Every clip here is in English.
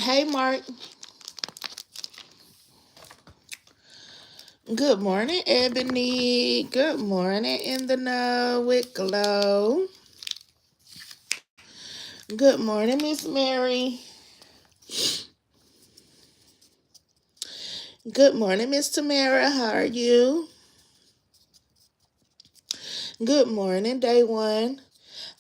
Hey, Mark. Good morning, Ebony. Good morning in the know with Glow. Good morning, Miss Mary. Good morning, Miss Tamara. How are you? Good morning, day one.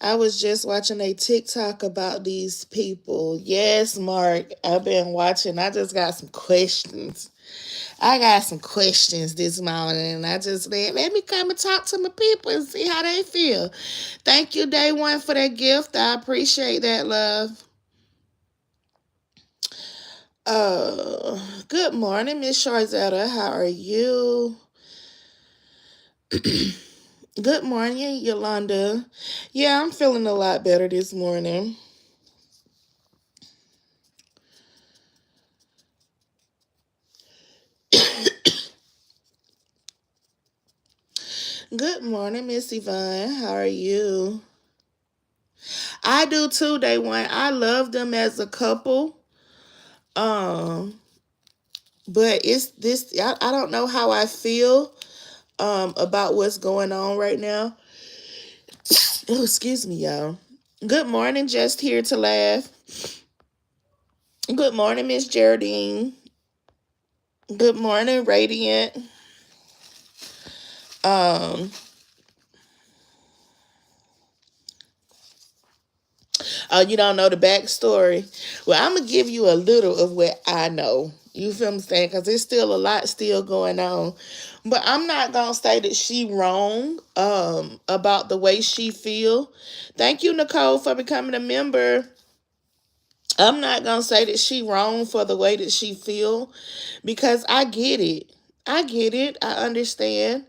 I was just watching a TikTok about these people. Yes, Mark, I've been watching. I just got some questions. I got some questions this morning, and I just let me come and talk to my people and see how they feel. Thank you, day one, for that gift. I appreciate that, love. Good morning, Miss Sharzetta. How are you? Good morning, Yolanda. Yeah, I'm feeling a lot better this morning. Good morning, Miss Yvonne. How are you? I do too, day one. I love them as a couple. Um, but it's this I don't know how I feel about what's going on right now. Oh, excuse me, y'all. Good morning, just here to laugh. Good morning, Miss Geraldine. Good morning, Radiant. Um, oh, you don't know the backstory? Well, I'm gonna give you a little of what I know. You feel me saying? Because there's still a lot still going on. But I'm not gonna say that she wrong about the way she feel. Thank you, Nicole, for becoming a member. I'm not gonna say that she wrong for the way that she feel because I get it. I get it. I understand.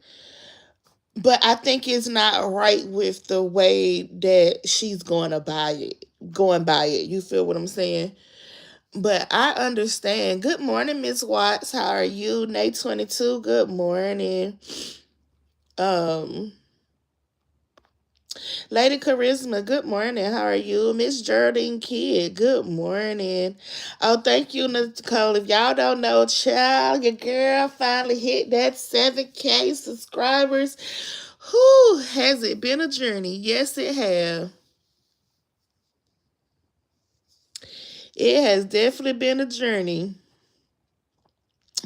But I think it's not right with the way that she's going by it. You feel what I'm saying? But I understand. Good morning, Miss Watts. How are you? Nate 22. Good morning. Um, Lady Charisma, good morning. How are you? Miss Geraldine Kidd, good morning. Oh, thank you, Nicole. If y'all don't know, child, your girl finally hit that 7K subscribers. Whew, has it been a journey? Yes, it has. It has definitely been a journey.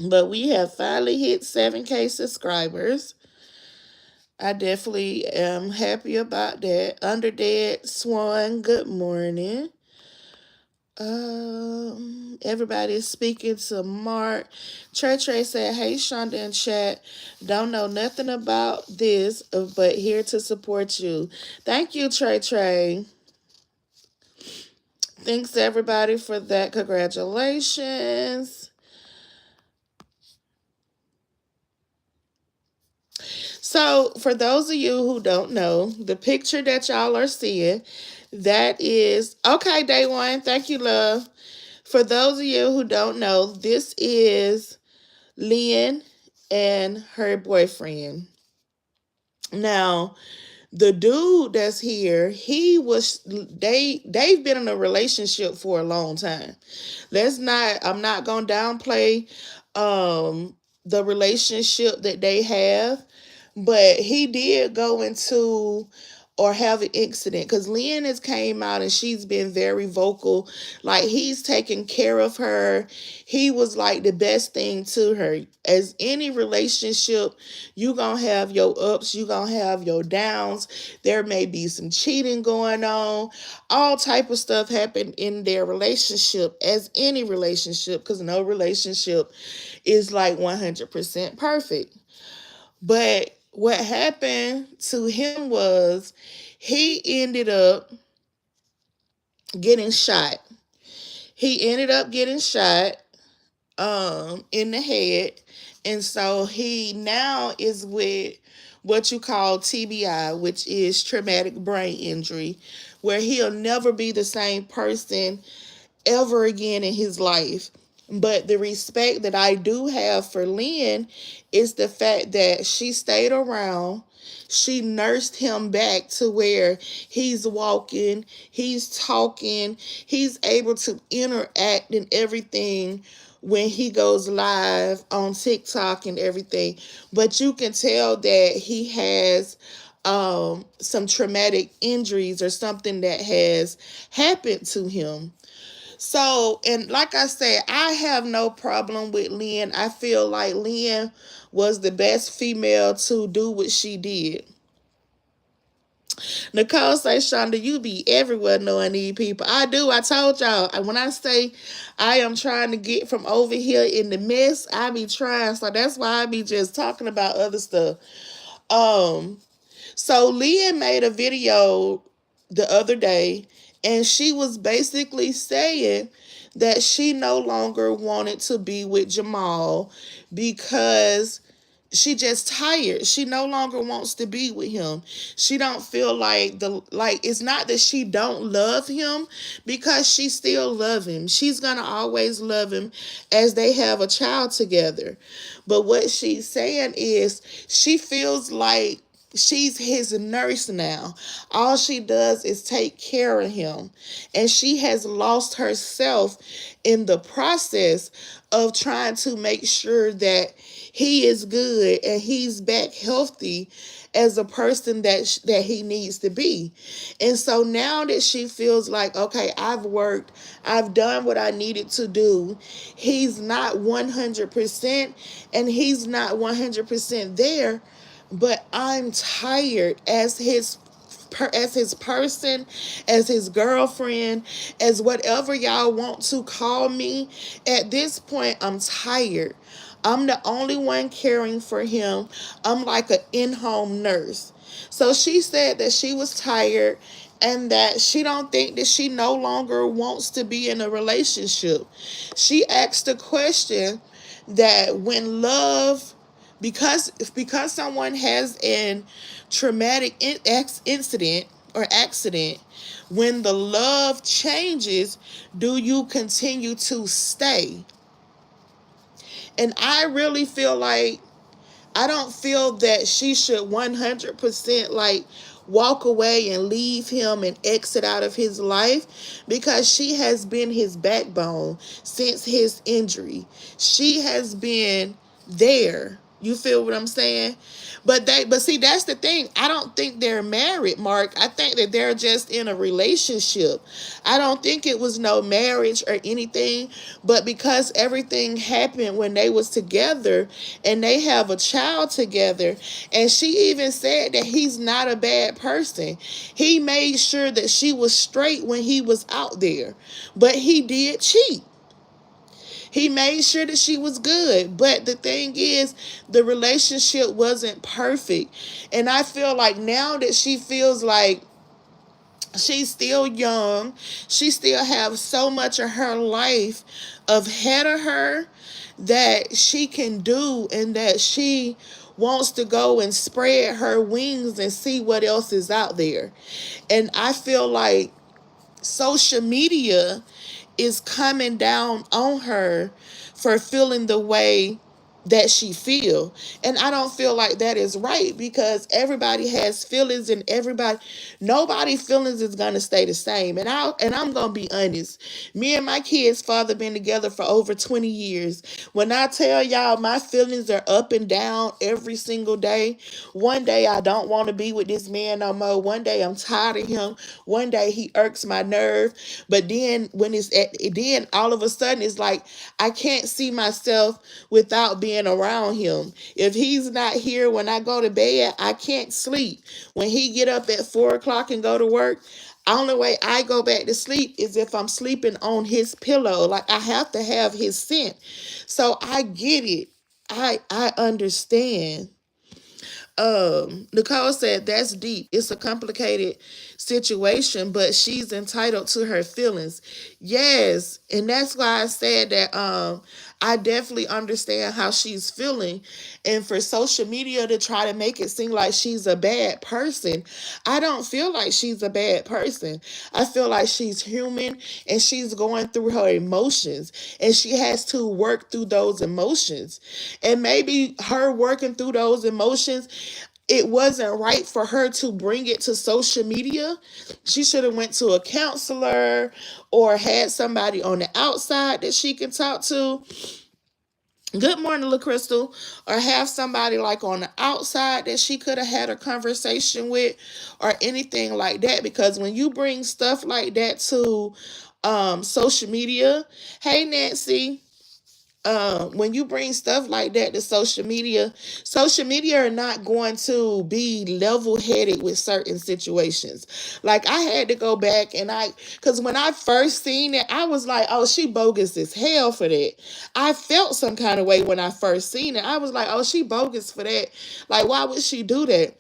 But we have finally hit 7K subscribers. I definitely am happy about that. Underdead Swan, good morning. Everybody is speaking to Mark. Trey Trey said, "Hey, Shonda in chat. Don't know nothing about this, but here to support you." Thank you, Trey Trey. Thanks everybody for that. Congratulations. So, for those of you who don't know, the picture that y'all are seeing, that is okay. Day one. Thank you, love. For those of you who don't know, this is Lynn and her boyfriend. Now, the dude that's here, they've been in a relationship for a long time. I'm not gonna downplay the relationship that they have, but he did go into or have an incident because Lynn has came out and she's been very vocal. Like he's taking care of her. He was like the best thing to her. As any relationship, you gonna have your ups, you gonna have your downs. There may be some cheating going on. All type of stuff happened in their relationship, as any relationship, because no relationship is like 100% perfect. But what happened to him was he ended up getting shot. He ended up getting shot in the head. And so he now is with what you call TBI, which is traumatic brain injury, where he'll never be the same person ever again in his life. But the respect that I do have for Lynn is the fact that she stayed around. She nursed him back to where he's walking, he's talking, he's able to interact and everything when he goes live on TikTok and everything. But you can tell that he has some traumatic injuries or something that has happened to him. So, and like I said, I have no problem with Lynn. I feel like Lynn was the best female to do what she did. Nicole say, Shonda, you be everywhere knowing these people. I do. I told y'all. When I say I am trying to get from over here in the mess, I be trying. So that's why I be just talking about other stuff. Um, so Leah made a video the other day, and she was basically saying that she no longer wanted to be with Jamal because she just tired. She no longer wants to be with him. She don't feel like it's not that she don't love him, because she still love him. She's gonna always love him as they have a child together. But what she's saying is she feels like she's his nurse now. All she does is take care of him. And she has lost herself in the process of trying to make sure that he is good and he's back healthy as a person that he needs to be. And so now that she feels like, okay, I've worked, I've done what I needed to do. He's not 100% and he's not 100% there, but I'm tired as his person, as his girlfriend, as whatever y'all want to call me. At this point, I'm tired. I'm the only one caring for him. I'm like an in-home nurse. So she said that she was tired and that she don't think that she no longer wants to be in a relationship. She asked a question that when love, because someone has an traumatic incident or accident, when the love changes, do you continue to stay? And I really feel like I don't feel that she should 100% like walk away and leave him and exit out of his life, because she has been his backbone since his injury. She has been there. You feel what I'm saying? But see, that's the thing. I don't think they're married, Mark. I think that they're just in a relationship. I don't think it was no marriage or anything, but because everything happened when they was together and they have a child together, and she even said that he's not a bad person. He made sure that she was straight when he was out there, but he did cheat. He made sure that she was good. But the thing is, the relationship wasn't perfect. And I feel like now that she feels like she's still young, she still have so much of her life ahead of her that she can do, and that she wants to go and spread her wings and see what else is out there. And I feel like social media is coming down on her for feeling the way that she feel. And I don't feel like that is right, because everybody has feelings, and nobody feelings is gonna stay the same. And I'm gonna be honest, me and my kids father been together for over 20 years. When I tell y'all my feelings are up and down every single day. One day I don't want to be with this man no more. One day I'm tired of him. One day he irks my nerve. But then then all of a sudden it's like I can't see myself without being around him. If he's not here when I go to bed, I can't sleep. When he get up at 4 o'clock and go to work, only way I go back to sleep is if I'm sleeping on his pillow. Like, I have to have his scent. So I get it. I understand. Nicole said that's deep. It's a complicated situation, but she's entitled to her feelings. Yes, and that's why I said that I definitely understand how she's feeling. And for social media to try to make it seem like she's a bad person, I don't feel like she's a bad person. I feel like she's human and she's going through her emotions and she has to work through those emotions. And maybe her working through those emotions, it wasn't right for her to bring it to social media. She should have went to a counselor or had somebody on the outside that she can talk to. Good morning, LaCrystal. Or have somebody like on the outside that she could have had a conversation with or anything like that. Because when you bring stuff like that to social media, hey Nancy, when you bring stuff like that to social media are not going to be level headed with certain situations. Like I had to go back and because when I first seen it, I was like, oh, she bogus as hell for that. I felt some kind of way when I first seen it. I was like, oh, she bogus for that. Like, why would she do that?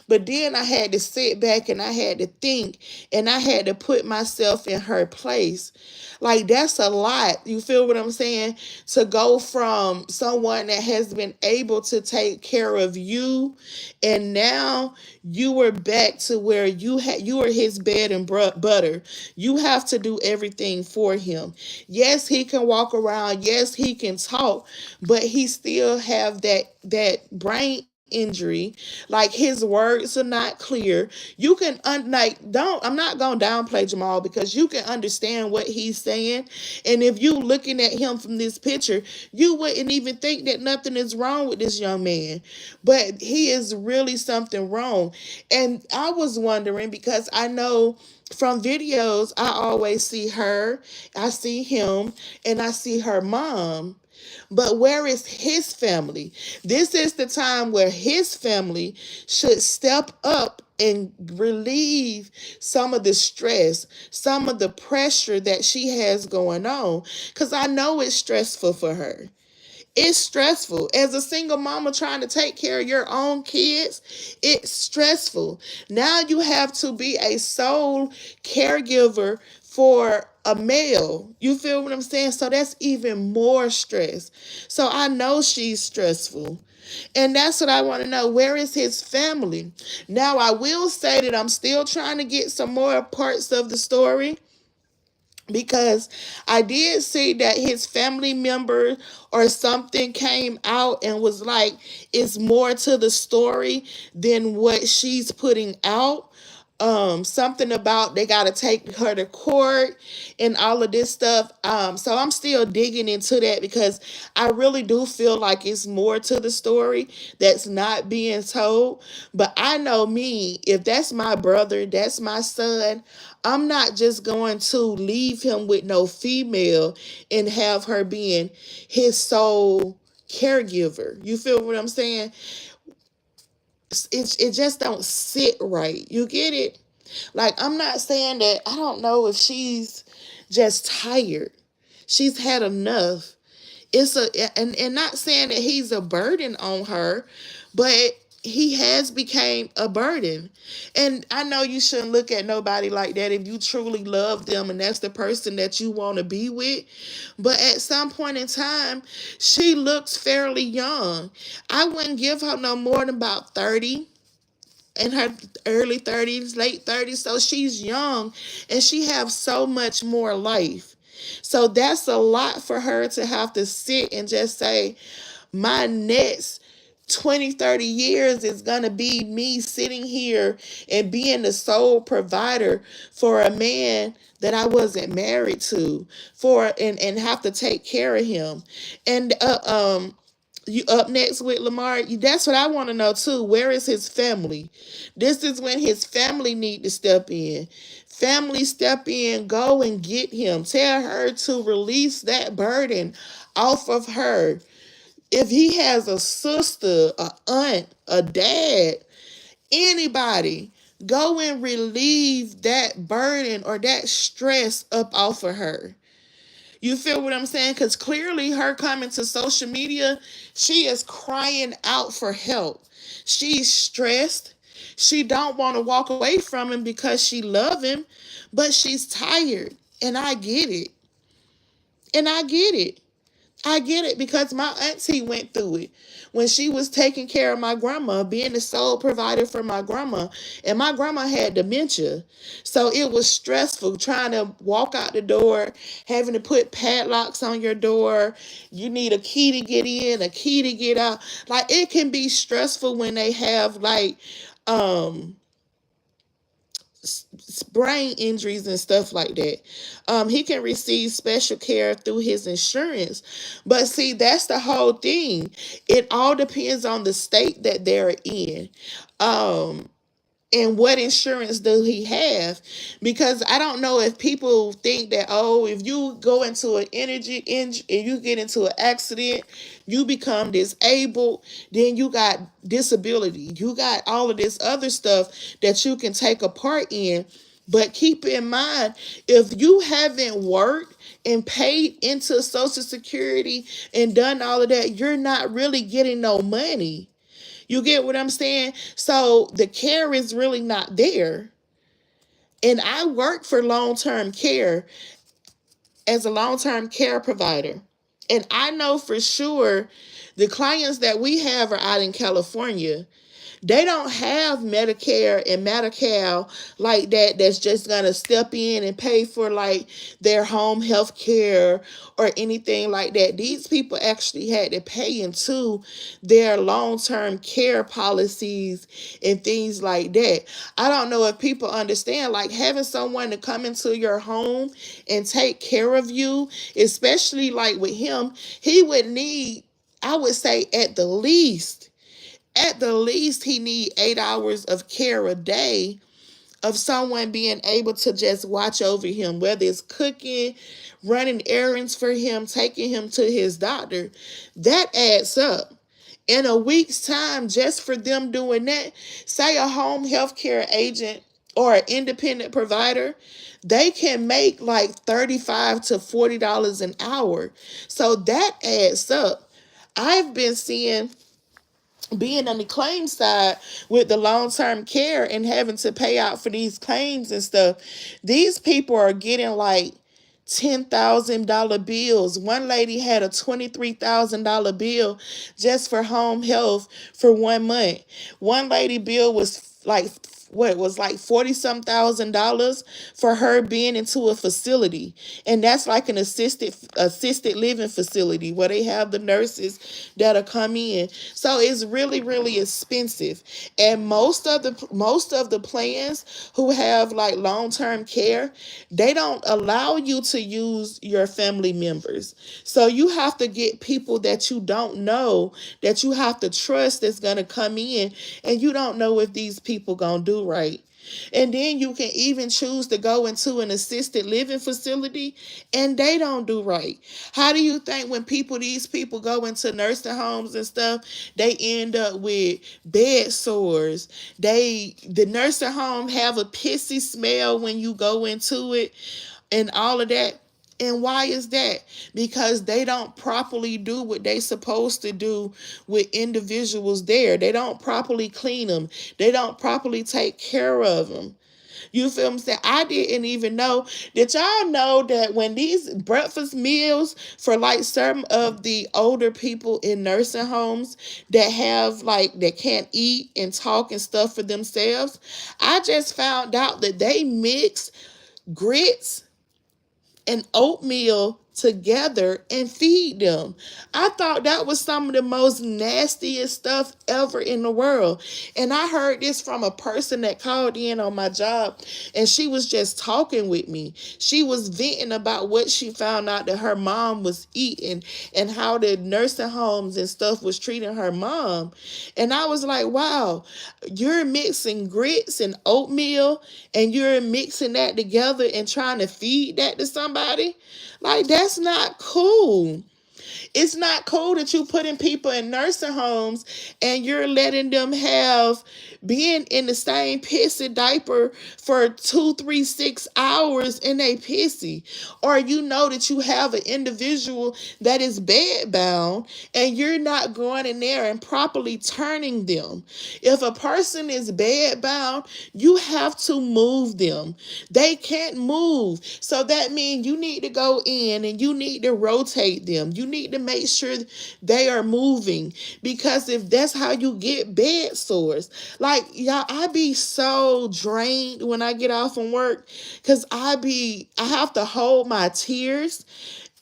But then I had to sit back and I had to think and I had to put myself in her place. Like, that's a lot. You feel what I'm saying? To go from someone that has been able to take care of you and now you are back to where you are his bed and butter. You have to do everything for him. Yes, he can walk around. Yes, he can talk, but he still have that brain injury. Like his words are not clear. You can like don't I'm not gonna downplay Jamal because you can understand what he's saying. And if you looking at him from this picture, you wouldn't even think that nothing is wrong with this young man. But he is really something wrong. And I was wondering because I know from videos I always see her, I see him, and I see her mom. But where is his family? This is the time where his family should step up and relieve some of the stress, some of the pressure that she has going on. Because I know it's stressful for her. It's stressful. As a single mama trying to take care of your own kids, it's stressful. Now you have to be a sole caregiver for a male. You feel what I'm saying? So that's even more stress. So I know she's stressful. And that's what I want to know. Where is his family? Now, I will say that I'm still trying to get some more parts of the story because I did see that his family member or something came out and was like, it's more to the story than what she's putting out. Something about they got to take her to court and all of this stuff. So I'm still digging into that because I really do feel like it's more to the story that's not being told. But I know me, if that's my brother, that's my son, I'm not just going to leave him with no female and have her being his sole caregiver. You feel what I'm saying? It just don't sit right. You get it? Like, I'm not saying that, I don't know if she's just tired. She's had enough. And not saying that he's a burden on her, but he has became a burden. And I know you shouldn't look at nobody like that if you truly love them and that's the person that you want to be with. But at some point in time, she looks fairly young. I wouldn't give her no more than about 30, in her early 30s, late 30s. So she's young and she have so much more life. So that's a lot for her to have to sit and just say, my next 20, 30 years is going to be me sitting here and being the sole provider for a man that I wasn't married to and have to take care of him. And you up next with Lamar. That's what I want to know too. Where is his family? This is when his family need to step in. Family step in, go and get him. Tell her to release that burden off of her. If he has a sister, a aunt, a dad, anybody, go and relieve that burden or that stress up off of her. You feel what I'm saying? Because clearly her coming to social media, she is crying out for help. She's stressed. She don't want to walk away from him because she love him, but she's tired. And I get it. And I get it. I get it because my auntie went through it when she was taking care of my grandma, being the sole provider for my grandma. And my grandma had dementia. So it was stressful trying to walk out the door, having to put padlocks on your door. You need a key to get in, a key to get out. Like it can be stressful when they have like um brain injuries and stuff like that. He can receive special care through his insurance. But see, that's the whole thing. It all depends on the state that they're in. Um, and what insurance does he have? Because I don't know if people think that, oh, if you go into an if you get into an accident, you become disabled, then you got disability, you got all of this other stuff that you can take a part in. But keep in mind, if you haven't worked and paid into Social Security and done all of that, you're not really getting no money. You get what I'm saying? So the care is really not there. And I work for long-term care as a long-term care provider. And I know for sure the clients that we have are out in California. They don't have Medicare and Medi-Cal like that that's just going to step in and pay for like their home health care or anything like that. These people actually had to pay into their long-term care policies and things like that. I don't know if people understand, like having someone to come into your home and take care of you, especially like with him, he would need, I would say at the least he need 8 hours of care a day of someone being able to just watch over him, whether it's cooking, running errands for him, taking him to his doctor. That adds up. In a week's time, just for them doing that, say a home health care agent or an independent provider, they can make like $35 to $40 an hour. So that adds up. I've been seeing, being on the claim side with the long-term care and having to pay out for these claims and stuff, these people are getting like $10,000 bills. One lady had a $23,000 bill just for home health for 1 month. One lady bill was like, what it was like 40 some $1,000 for her being into a facility, and that's like an assisted living facility where they have the nurses that'll come in. So it's really expensive, and most of the plans who have like long-term care, they don't allow you to use your family members. So you have to get people that you don't know, that you have to trust, that's going to come in, and you don't know if these people going to do right. And then you can even choose to go into an assisted living facility and they don't do right. How do you think when these people go into nursing homes and stuff, they end up with bed sores? The nursing home have a pissy smell when you go into it and all of that. And why is that? Because they don't properly do what they supposed to do with individuals there. They don't properly clean them. They don't properly take care of them. You feel me? Saying, I didn't even know. Did y'all know that when these breakfast meals for like some of the older people in nursing homes that have like that can't eat and talk and stuff for themselves, I just found out that they mix grits and oatmeal together and feed them. I thought that was some of the most nastiest stuff ever in the world. And I heard this from a person that called in on my job, and she was just talking with me. She was venting about what she found out that her mom was eating and how the nursing homes and stuff was treating her mom. And I was like, wow, you're mixing grits and oatmeal and you're mixing that together and trying to feed that to somebody? Like, that's not cool. It's not cool that you putting people in nursing homes and you're letting them have being in the same pissy diaper for 2, 3, 6 hours and they pissy. Or you know that you have an individual that is bed bound and you're not going in there and properly turning them. If a person is bed bound, you have to move them. They can't move. So that means you need to go in and you need to rotate them. You need to make sure they are moving, because if that's how you get bed sores. Like, y'all, I be so drained when I get off from work because I have to hold my tears.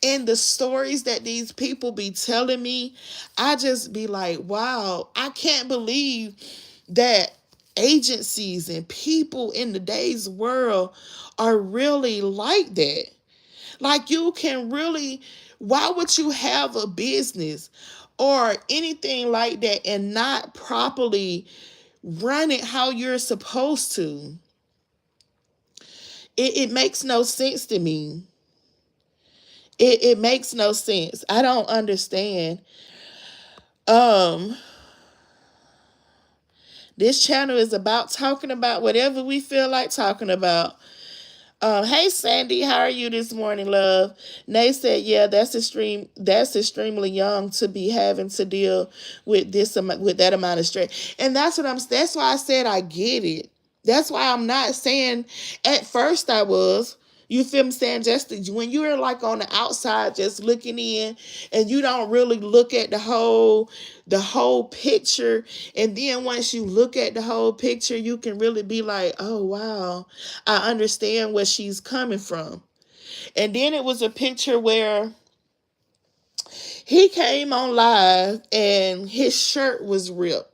And the stories that these people be telling me, I just be like, wow, I can't believe that agencies and people in today's world are really like that. Like, you can really, why would you have a business or anything like that and not properly run it how you're supposed to? It makes no sense to me. It makes no sense. I don't understand. Um, this channel is about talking about whatever we feel like talking about. Hey Sandy, how are you this morning, love? Nay said, yeah, that's extreme. That's extremely young to be having to deal with with that amount of stress. And that's why I said I get it. That's why I'm not saying at first I was. You feel me saying? Just when you're like on the outside, just looking in, and you don't really look at the whole picture. And then once you look at the whole picture, you can really be like, oh wow, I understand where she's coming from. And then it was a picture where he came on live and his shirt was ripped.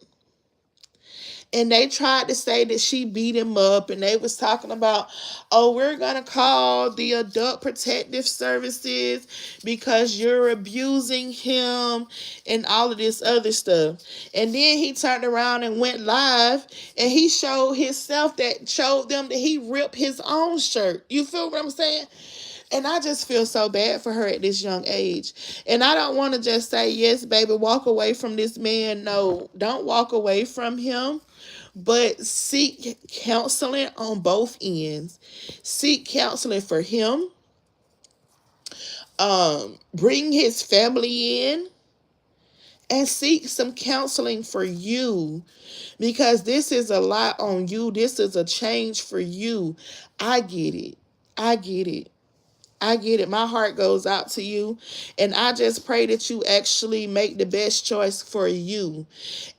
And they tried to say that she beat him up, and they was talking about, oh, we're gonna call the adult protective services because you're abusing him and all of this other stuff. And then he turned around and went live and he showed himself that showed them that he ripped his own shirt. You feel what I'm saying? And I just feel so bad for her at this young age. And I don't want to just say, yes, baby, walk away from this man. No, don't walk away from him. But seek counseling on both ends. Seek counseling for him. Bring his family in. And seek some counseling for you. Because this is a lot on you. This is a change for you. I get it. I get it. I get it. My heart goes out to you. And I just pray that you actually make the best choice for you.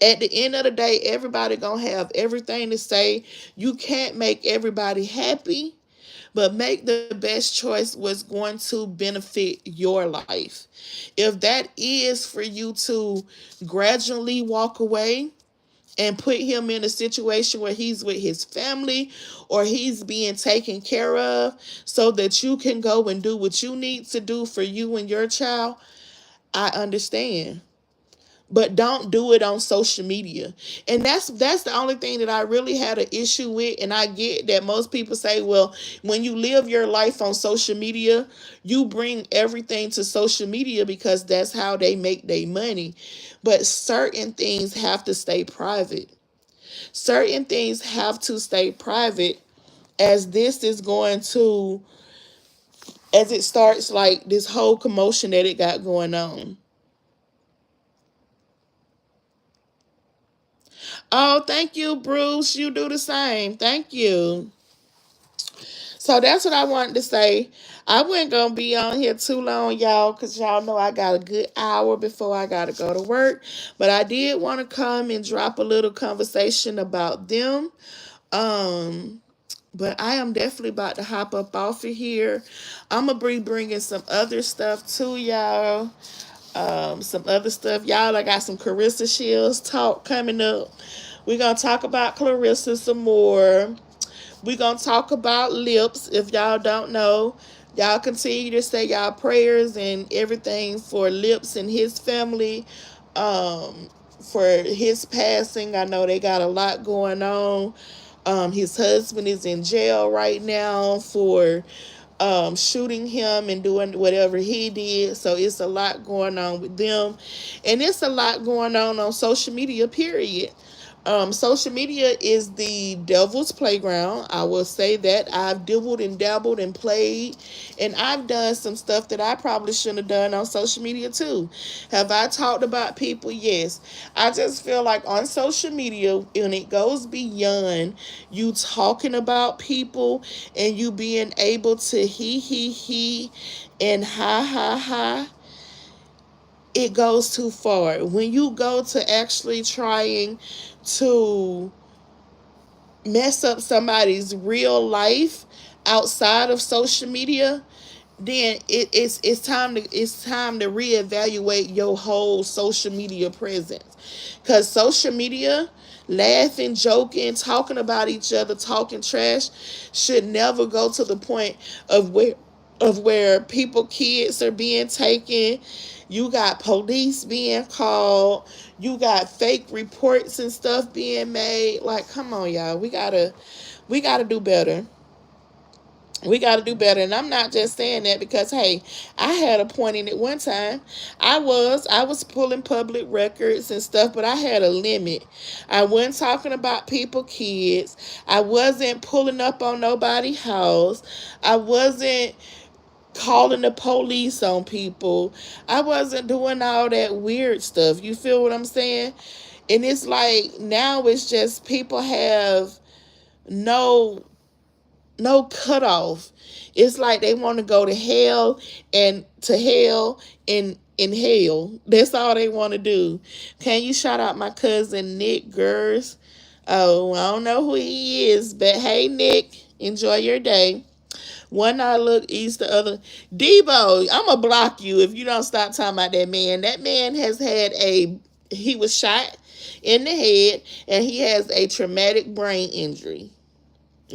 At the end of the day, everybody gonna have everything to say. You can't make everybody happy, but make the best choice what's going to benefit your life. If that is for you to gradually walk away and put him in a situation where he's with his family or he's being taken care of so that you can go and do what you need to do for you and your child, I understand. But don't do it on social media. And that's the only thing that I really had an issue with. And I get that most people say, well, when you live your life on social media, you bring everything to social media because that's how they make their money. But certain things have to stay private. Certain things have to stay private, as this is going to, as it starts like this whole commotion that it got going on. Oh, thank you, Bruce. You do the same. Thank you. So that's what I wanted to say. I wasn't going to be on here too long, y'all, because y'all know I got a good hour before I got to go to work. But I did want to come and drop a little conversation about them. But I am definitely about to hop up off of here. I'm going to be bringing some other stuff to y'all. Some other stuff. Y'all, I got some Clarissa Shields talk coming up. We're going to talk about Clarissa some more. We're going to talk about lips. If y'all don't know, y'all continue to say y'all prayers and everything for Lips and his family. For his passing, I know they got a lot going on. His husband is in jail right now for shooting him and doing whatever he did. So it's a lot going on with them, and it's a lot going on social media. Period. Social media is the devil's playground. I will say that I've dibbled and dabbled and played, and I've done some stuff that I probably shouldn't have done on social media too. Have I talked about people? Yes. I just feel like on social media, when it goes beyond you talking about people and you being able to he and ha, it goes too far. When you go to actually trying to mess up somebody's real life outside of social media, then it's time to reevaluate your whole social media presence. Because social media, laughing, joking, talking about each other, talking trash, should never go to the point of where people, kids are being taken. You got police being called. You got fake reports and stuff being made. Like, come on, y'all. We gotta do better. We got to do better. And I'm not just saying that because, hey, I had a point in it one time. I was pulling public records and stuff, but I had a limit. I wasn't talking about people, kids. I wasn't pulling up on nobody's house. I wasn't calling the police on people. I wasn't doing all that weird stuff. You feel what I'm saying? And it's like now it's just people have no cutoff. It's like they want to go to hell and in hell. That's all they want to do. Can you shout out my cousin Nick Gers? Oh, I don't know who he is, but hey Nick, enjoy your day. One eye look east, the other. Debo, I'm gonna block you if you don't stop talking about that man. That man has had he was shot in the head and he has a traumatic brain injury.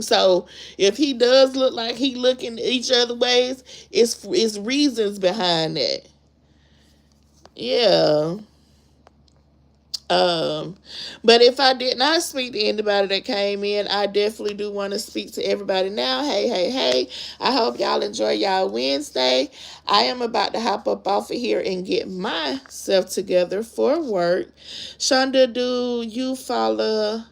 So if he does look like he looking each other ways, it's reasons behind that. Yeah. Um, but if I did not speak to anybody that came in, I definitely do want to speak to everybody now. Hey, hey, hey. I hope y'all enjoy y'all Wednesday. I am about to hop up off of here and get myself together for work. Shonda, do you follow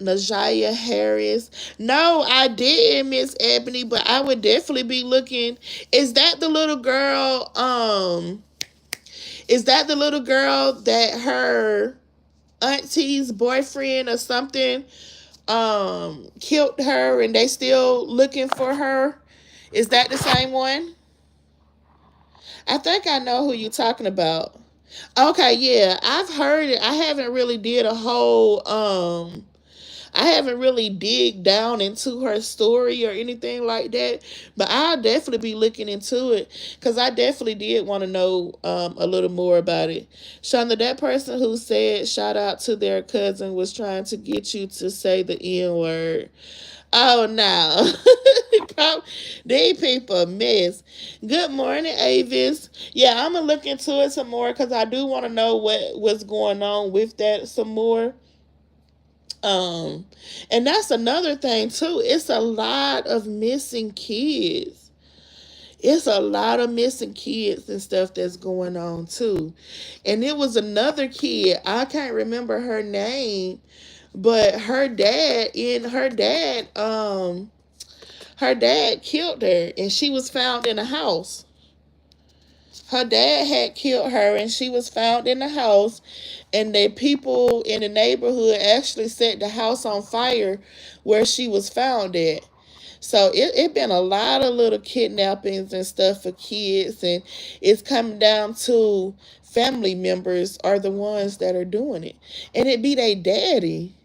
Najaya Harris? No, I didn't, Miss Ebony, but I would definitely be looking. Is that the little girl? Is that the little girl that her auntie's boyfriend or something killed her and they still looking for her? Is that the same one? I think I know who you're talking about. Okay, yeah, I've heard it. I haven't really dig down into her story or anything like that, but I'll definitely be looking into it because I definitely did want to know a little more about it. Shonda, that person who said shout out to their cousin was trying to get you to say the N word. Oh, no. These people miss. Good morning, Avis. Yeah, I'm going to look into it some more because I do want to know what's going on with that some more. Um, and that's another thing too. It's a lot of missing kids. It's a lot of missing kids and stuff that's going on too. And it was another kid. I can't remember her name, but her dad killed her and she was found in a house. Her dad had killed her and she was found in the house, and the people in the neighborhood actually set the house on fire where she was found at. So it been a lot of little kidnappings and stuff for kids, and it's coming down to family members are the ones that are doing it, and it be their daddy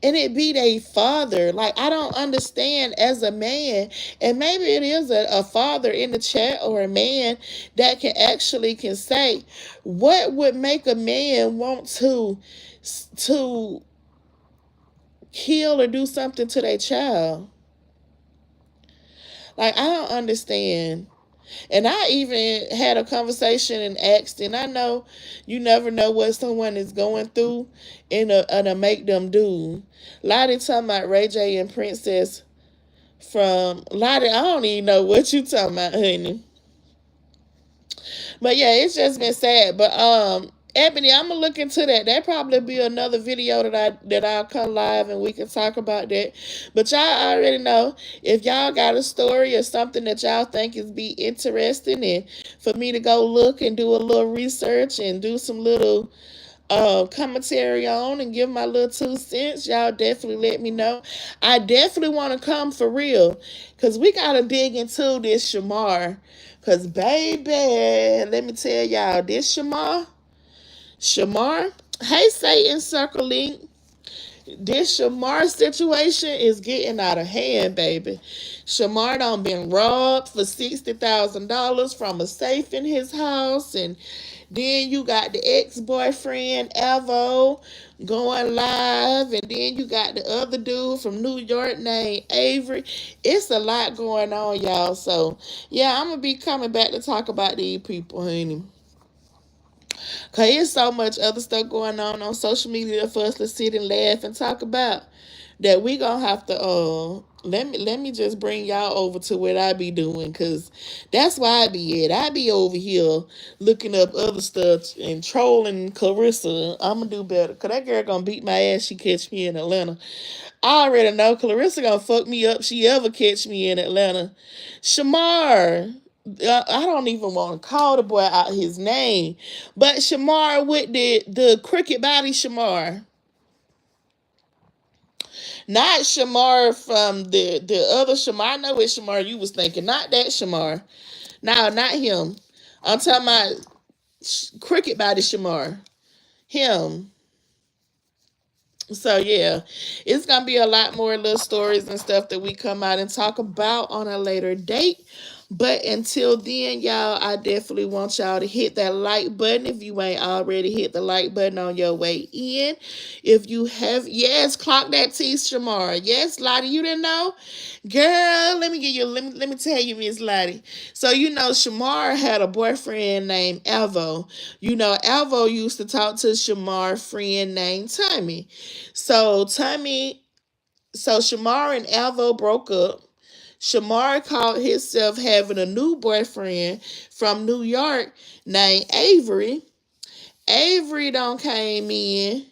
and it be their father. Like, I don't understand as a man, and maybe it is a father in the chat or a man that can say what would make a man want to kill or do something to their child. Like, I don't understand. And I even had a conversation and asked, and I know you never know what someone is going through and to make them do. Lottie talking about Ray J and Princess from Lottie. I don't even know what you talking about, honey. But yeah, it's just been sad. But Ebony, I'm gonna look into that. That probably be another video that I'll come live and we can talk about that. But y'all already know, if y'all got a story or something that y'all think is be interesting, and for me to go look and do a little research and do some little commentary on and give my little 2 cents, y'all definitely let me know. I definitely want to come for real, because we got to dig into this Shamar. Because, baby, let me tell y'all, this Shamar, hey, Satan Circle Link, this Shamar situation is getting out of hand, baby. Shamar done been robbed for $60,000 from a safe in his house, and then you got the ex-boyfriend Avo going live, and then you got the other dude from New York named Avery. It's a lot going on, y'all. So yeah, I'm gonna be coming back to talk about these people, honey. Cause there's so much other stuff going on social media for us to sit and laugh and talk about, that we gonna have to let me just bring y'all over to what I be doing, cause that's why I be at. I be over here looking up other stuff and trolling Clarissa. I'm gonna do better, cause that girl gonna beat my ass. She catch me in Atlanta. I already know Clarissa gonna fuck me up. She ever catch me in Atlanta. Shamar. I don't even want to call the boy out his name, but Shamar with the cricket body Shamar. Not Shamar from the other Shamar. I know what Shamar you was thinking. Not that Shamar. No, not him. I'm talking about Cricket Body Shamar. Him. So yeah, it's gonna be a lot more little stories and stuff that we come out and talk about on a later date. But until then, y'all, I definitely want y'all to hit that like button if you ain't already hit the like button on your way in. If you have, yes, clock that T, Shamara. Yes, Lottie, you didn't know? Girl, let me tell you, Miss Lottie. So you know Shamar had a boyfriend named Alvo. You know, Alvo used to talk to Shamar's friend named Tommy. So Shamar and Alvo broke up. Shamar caught himself having a new boyfriend from New York named Avery. Avery don't came in,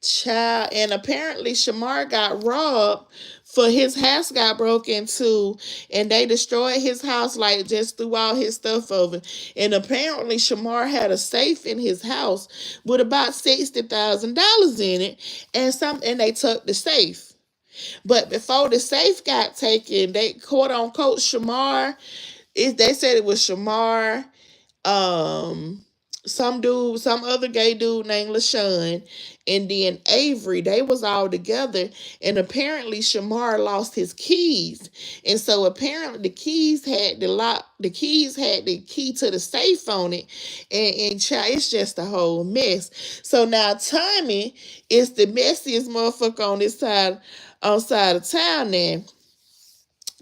child, and apparently Shamar got robbed, for his house got broke into, and they destroyed his house, like just threw all his stuff over. And apparently Shamar had a safe in his house with about $60,000 in it, and they took the safe. But before the safe got taken, they quote unquote Shamar. They said it was Shamar, um, some other gay dude named LaShawn, and then Avery. They was all together, and apparently Shamar lost his keys, and so apparently the keys had the lock. The keys had the key to the safe on it, and child, it's just a whole mess. So now Tommy is the messiest motherfucker on this side, on side of town now.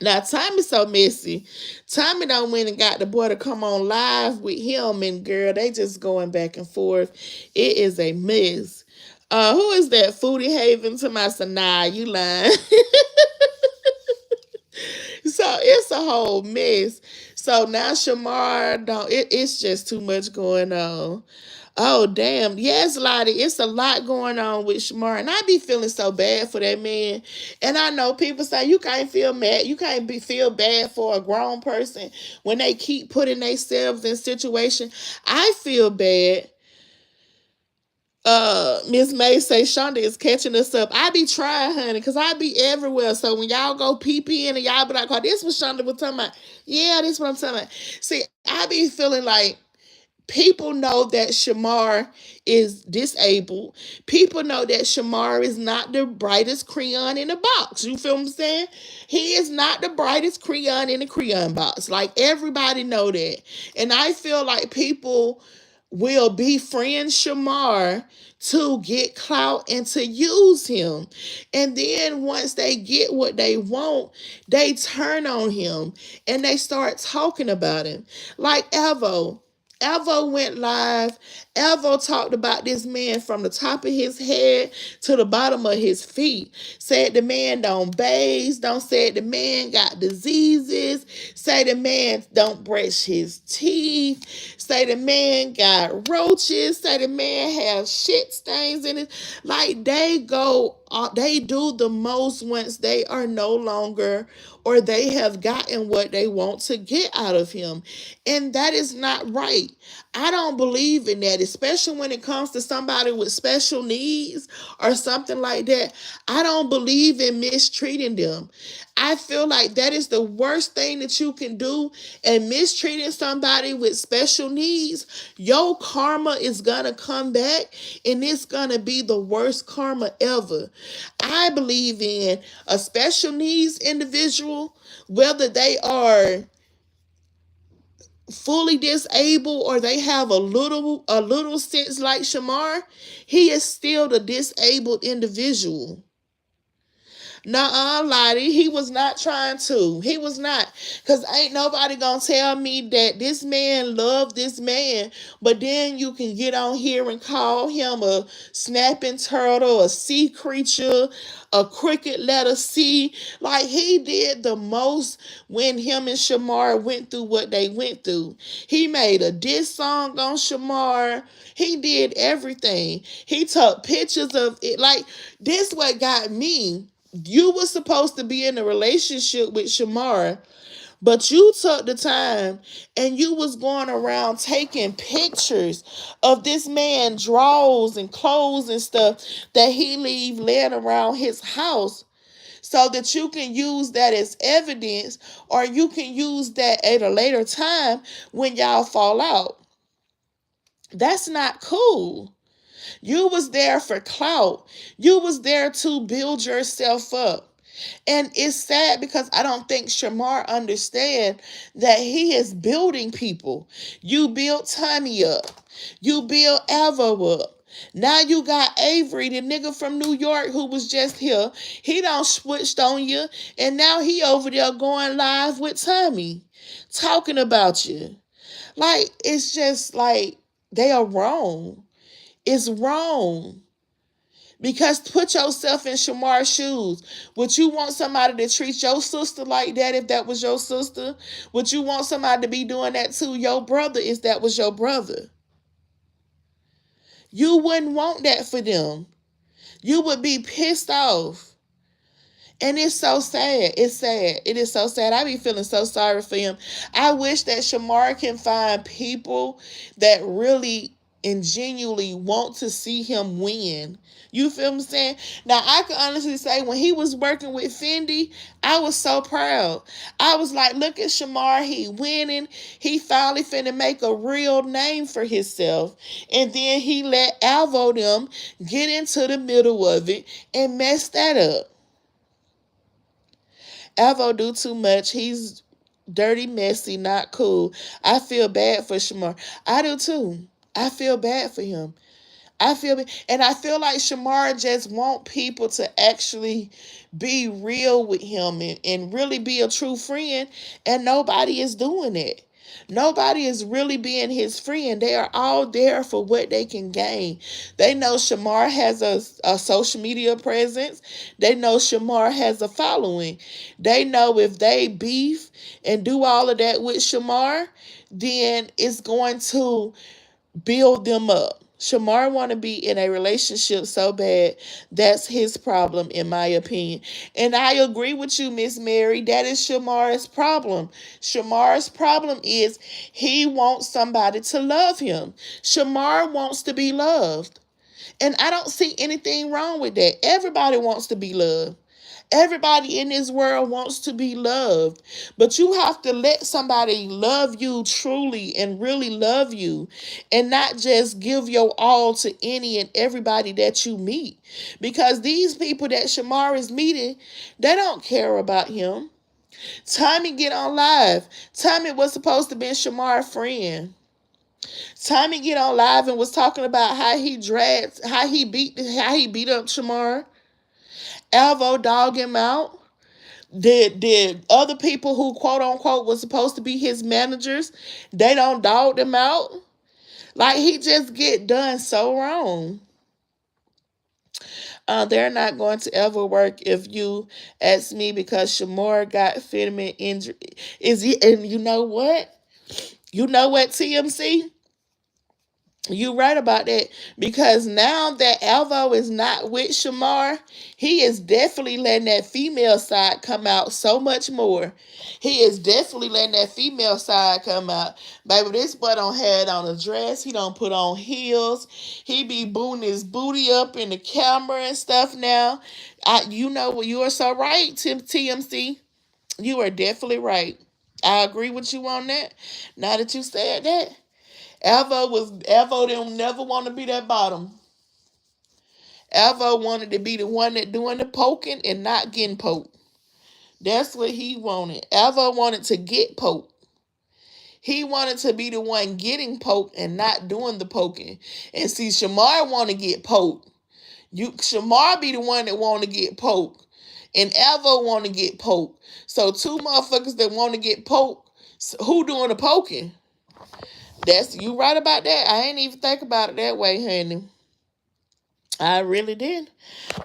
Now Tommy's so messy. Tommy done went and got the boy to come on live with him, and girl, they just going back and forth. It is a mess. Who is that? Foodie Haven to my Sanaa, you lying. So it's a whole mess. So now Shamar don't it's just too much going on. Oh damn. Yes, Lottie, it's a lot going on with Shamar. And I be feeling so bad for that man. And I know people say you can't feel mad. You can't feel bad for a grown person when they keep putting themselves in situation. I feel bad. Miss May say Shonda is catching us up. I be trying, honey, because I be everywhere. So when y'all go pee in and y'all be like, oh, this was Shonda was talking about. Yeah, this is what I'm talking about. See, I be feeling like people know that Shamar is disabled. People know that Shamar is not the brightest crayon in the box. You feel what I'm saying? He is not the brightest crayon in the crayon box. Like everybody know that. And I feel like people will befriend Shamar to get clout and to use him. And then once they get what they want, they turn on him and they start talking about him. Like Evo. Evo went live Alvo talked about this man from the top of his head to the bottom of his feet. Said the man don't bathe, don't say the man got diseases, say the man don't brush his teeth, say the man got roaches, say the man have shit stains in it. Like they do the most once they are no longer or they have gotten what they want to get out of him. And that is not right. I don't believe in that, especially when it comes to somebody with special needs or something like that. I don't believe in mistreating them. I feel like that is the worst thing that you can do. And mistreating somebody with special needs, your karma is going to come back and it's going to be the worst karma ever. I believe in a special needs individual, whether they are fully disabled or they have a little sense like Shamar, he is still the disabled individual. Nuh-uh, Lottie. He was not trying to. He was not. Because ain't nobody going to tell me that this man loved this man. But then you can get on here and call him a snapping turtle, a sea creature, a cricket letter C. Like, he did the most when him and Shamar went through what they went through. He made a diss song on Shamar. He did everything. He took pictures of it. Like, this what got me. You were supposed to be in a relationship with Shamar, but you took the time and you was going around taking pictures of this man drawers and clothes and stuff that he leave laying around his house so that you can use that as evidence or you can use that at a later time when y'all fall out. That's not cool. You was there for clout. You was there to build yourself up. And it's sad because I don't think Shamar understand that he is building people. You built Tommy up. You built Avo up. Now you got Avery, the nigga from New York who was just here. He done switched on you. And now he over there going live with Tommy. Talking about you. Like, it's just like they are wrong. It's wrong. Because put yourself in Shamar's shoes. Would you want somebody to treat your sister like that if that was your sister? Would you want somebody to be doing that to your brother if that was your brother? You wouldn't want that for them. You would be pissed off. And it's so sad. It's sad. It is so sad. I be feeling so sorry for him. I wish that Shamar can find people that really and genuinely want to see him win. You feel what I'm saying? Now, I can honestly say when he was working with Fendi, I was so proud. I was like, look at Shamar. He winning. He finally finna make a real name for himself. And then he let Alvo them get into the middle of it and mess that up. Alvo do too much. He's dirty, messy, not cool. I feel bad for Shamar. I do too. I feel bad for him. And I feel like Shamar just want people to actually be real with him and really be a true friend, and nobody is doing it. Nobody is really being his friend. They are all there for what they can gain. They know Shamar has a social media presence. They know Shamar has a following. They know if they beef and do all of that with Shamar, then it's going to build them up. Shamar want to be in a relationship so bad. That's his problem, in my opinion. And I agree with you, Miss Mary. That is Shamar's problem. Shamar's problem is he wants somebody to love him. Shamar wants to be loved. And I don't see anything wrong with that. Everybody wants to be loved. Everybody in this world wants to be loved, but you have to let somebody love you truly and really love you and not just give your all to any and everybody that you meet, because these people that Shamar is meeting, they don't care about him. Tommy get on live. Tommy was supposed to be Shamar's friend. Tommy get on live and was talking about how he beat up Shamar. Alvo dog him out. Did other people who quote unquote was supposed to be his managers, they don't dog them out? Like, he just get done so wrong. They're not going to ever work if you ask me, because Shamar got vitamin injury. Is he? And you know what? You know what, TMC? You right about that, because now that Alvo is not with Shamar, he is definitely letting that female side come out so much more. He is definitely letting that female side come out. Baby, this boy don't have on a dress. He don't put on heels. He be booting his booty up in the camera and stuff now. You know what? You are so right, TMC. You are definitely right. I agree with you on that. Now that you said that. Avo didn't never want to be that bottom. Avo wanted to be the one that doing the poking and not getting poked. That's what he wanted. Avo wanted to get poked. He wanted to be the one getting poked and not doing the poking. And see, Shamar want to get poked. Shamar be the one that want to get poked. And Avo want to get poked. So two motherfuckers that want to get poked, who doing the poking? That's you right about that. I ain't even think about it that way, honey. I really did.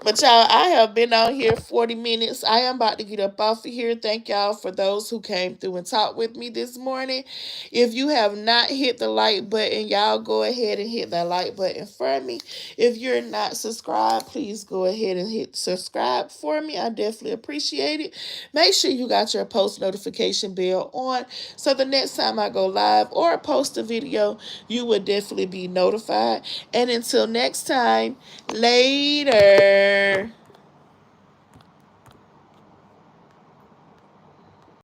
But y'all, I have been out here 40 minutes. I am about to get up off of here. Thank y'all for those who came through and talked with me this morning. If you have not hit the like button, y'all go ahead and hit that like button for me. If you're not subscribed, please go ahead and hit subscribe for me. I definitely appreciate it. Make sure you got your post notification bell on, so the next time I go live or post a video, you will definitely be notified. And until next time, later.